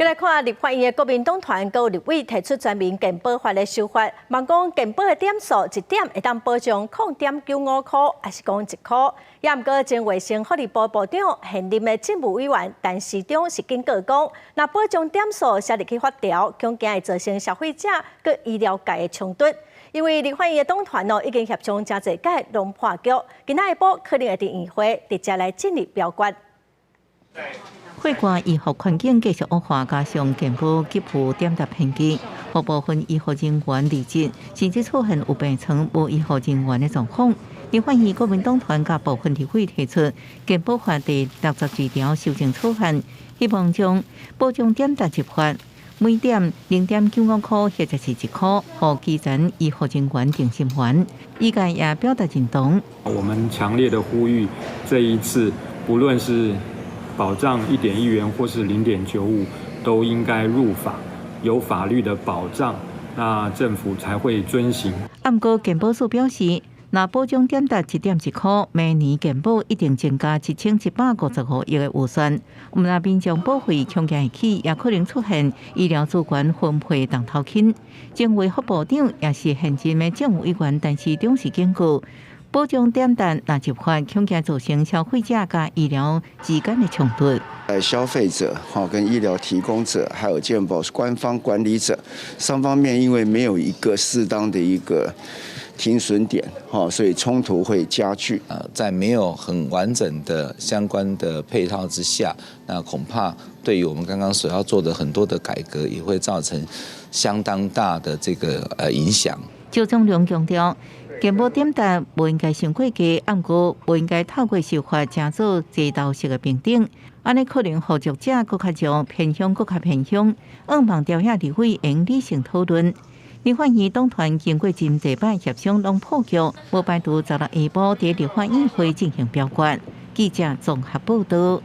再来看立法院的国民党团，有立委提出全民健保法的修法，望讲健保的点数一点会当保障0.95块，还是讲1块？也毋过，前卫生福利部部长现任的政务委员陈时中是警告讲，若保障点数写入去法条，恐惊会造成消费者佮医疗界的冲突。因为立法院的党团已经协商真侪届拢破局，今仔下晡可能会伫议会直接来进入表决。血管医学环境继续恶化，加上健保给付点答偏激，互部分医护人员离职，甚至出现有病床无医护人员的状况。立法院国民党团甲部分立委提出健保法第62条修正草案，希望将保障点答执法，每点0.95块或者是1块，互基层医护人员定心丸。医界也表达认同。我们强烈的呼吁，这一次不论是保障1.1元或是0.95，都应该入法，有法律的保障，那政府才会遵行。不过健保署表示，若保障点答1点1块，明年健保一定增加1155亿的预算。若民众保费恐惊会起，也可能出现医疗资源分配动头轻。前卫副部长也是现任的政务委员陈时中是警告，保障点答若执法，恐惊造成消费者甲医疗之间的冲突。消费者跟医疗提供者，还有健保官方管理者双方面，因为没有一个适当的一个停损点，所以冲突会加剧。在没有很完整的相关的配套之下，那恐怕对于我们刚刚所要做的很多的改革，也会造成相当大的这个影响。周总良强调，健保点答不应该伤过价，不过不应该透过修法加做制度式的平等，安尼可能互弱者更较强，偏向更较偏向。希望朝野立委应理性讨论。立法院党团经过真济摆协商拢破局，无排除16下晡伫立法院会进行表决。记者综合报道。